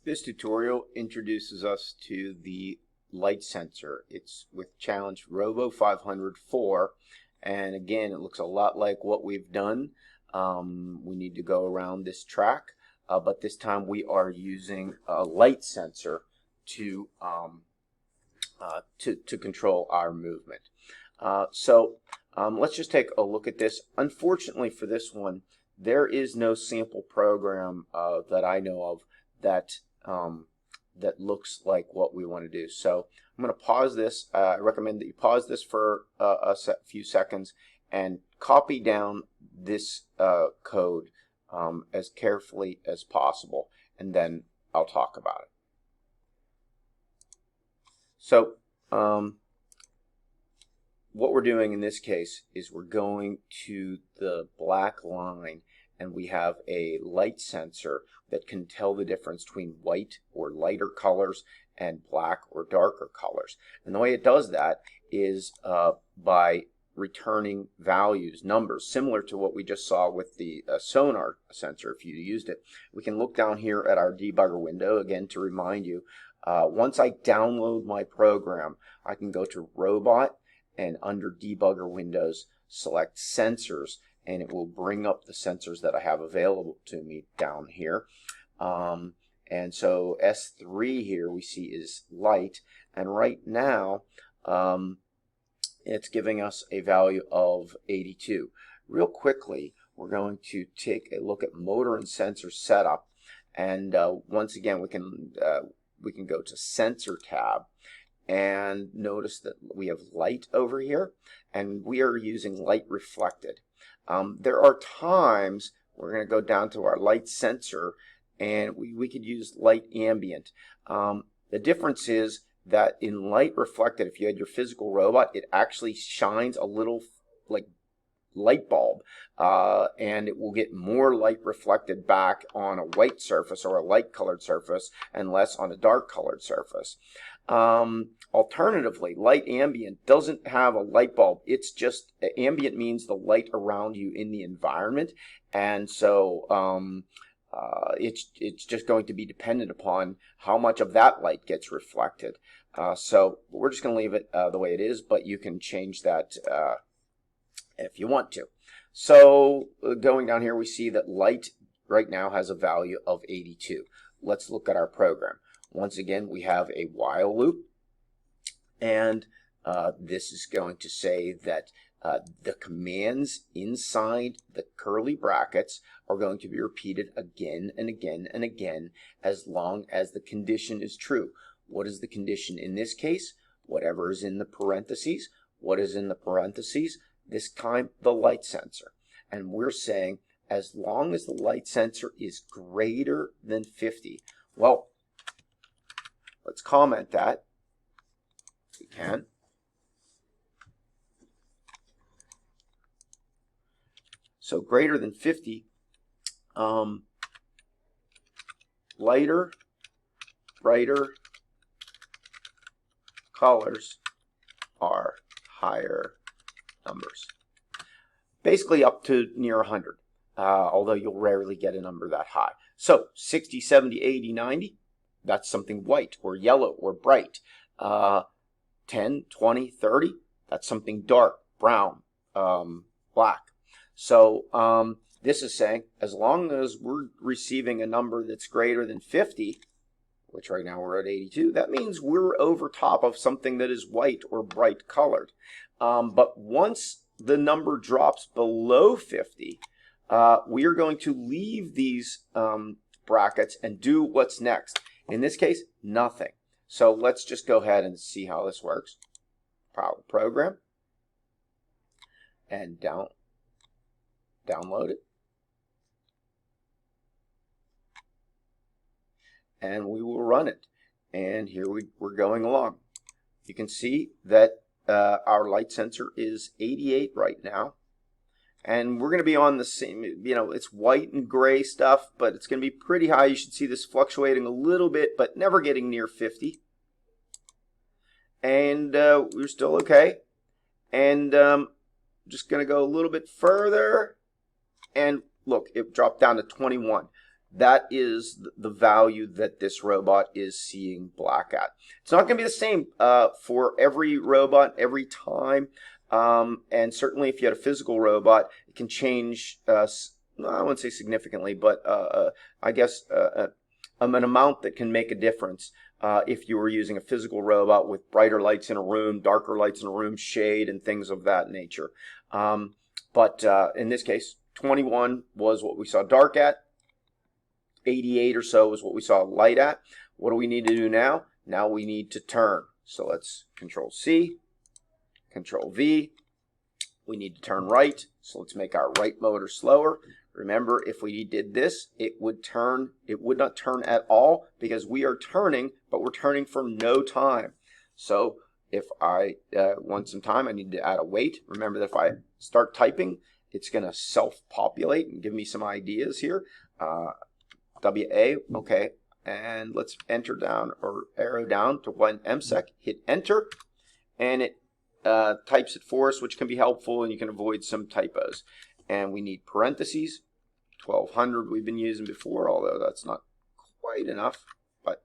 This tutorial introduces us to the LightSensor. It's with challenge Robo500-4, and again it looks a lot like what we've done. We need to go around this track, but this time we are using a LightSensor to control our movement. Let's just take a look at this. Unfortunately for this one, there is no sample program that I know of that looks like what we want to do. So I'm going to pause this. I recommend that you pause this for a few seconds and copy down this code as carefully as possible, and then I'll talk about it. So what we're doing in this case is we're going to the black line, and we have a light sensor that can tell the difference between white or lighter colors and black or darker colors. And the way it does that is by returning values, numbers, similar to what we just saw with the sonar sensor if you used it. We can look down here at our debugger window, again to remind you, once I download my program, I can go to Robot and under debugger windows select sensors, and it will bring up the sensors that I have available to me down here. And so S3 here we see is light, and right now it's giving us a value of 82. Real quickly, we're going to take a look at motor and sensor setup, and once again we can go to Sensor tab and notice that we have light over here, and we are using light reflected. There are times we're going to go down to our light sensor, and we could use light ambient. The difference is that in light reflected, if you had your physical robot, it actually shines a little like light bulb, and it will get more light reflected back on a white surface or a light colored surface and less on a dark colored surface. Alternatively, light ambient doesn't have a light bulb. It's just ambient means the light around you in the environment, and so it's just going to be dependent upon how much of that light gets reflected. So we're just going to leave it the way it is, but you can change that if you want to. So going down here, we see that light right now has a value of 82. Let's look at our program. Once again, we have a while loop, and this is going to say that the commands inside the curly brackets are going to be repeated again and again and again as long as the condition is true. What is the condition in this case? Whatever is in the parentheses. What is in the parentheses? This time the light sensor. And we're saying as long as the light sensor is greater than 50. Well, let's comment that. We can. So greater than 50, lighter, brighter colors are higher numbers. Basically up to near 100, although you'll rarely get a number that high. So 60, 70, 80, 90, that's something white or yellow or bright. 10, 20, 30, that's something dark, brown, black. So this is saying as long as we're receiving a number that's greater than 50, which right now we're at 82, that means we're over top of something that is white or bright colored. But once the number drops below 50, we are going to leave these brackets and do what's next. In this case, nothing. So let's just go ahead and see how this works. Program, and download it. And we will run it. And here we're going along. You can see that our light sensor is 88 right now. And we're going to be on the same, it's white and gray stuff, but it's going to be pretty high. You should see this fluctuating a little bit, but never getting near 50. And we're still okay. And just going to go a little bit further. And look, it dropped down to 21. that is the value that this robot is seeing black at. It's not going to be the same for every robot every time. And certainly if you had a physical robot, it can change, I wouldn't say significantly, but I guess an amount that can make a difference if you were using a physical robot with brighter lights in a room, darker lights in a room, shade, and things of that nature. But in this case, 21 was what we saw dark at. 88 or so is what we saw light at. What do we need to do now? Now we need to turn. So let's Control C, Control V. We need to turn right. So let's make our right motor slower. Remember, if we did this, it would not turn at all because we are turning, but we're turning for no time. So if I want some time, I need to add a wait. Remember that if I start typing, it's going to self-populate and give me some ideas here. WA, okay, and let's enter down or arrow down to 1 MSEC, hit enter, and it types it for us, which can be helpful, and you can avoid some typos. And we need parentheses, 1200 we've been using before, although that's not quite enough, but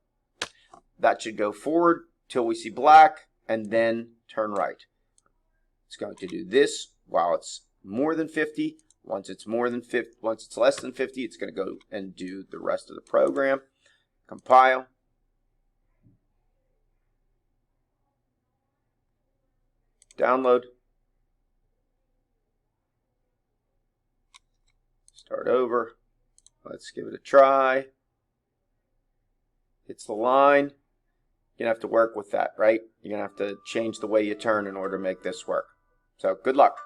that should go forward till we see black, and then turn right. It's going to do this while it's more than 50. Once it's less than 50, it's going to go and do the rest of the program. Compile. Download. Start over. Let's give it a try. Hits the line. You're going to have to work with that, right? You're going to have to change the way you turn in order to make this work. So good luck.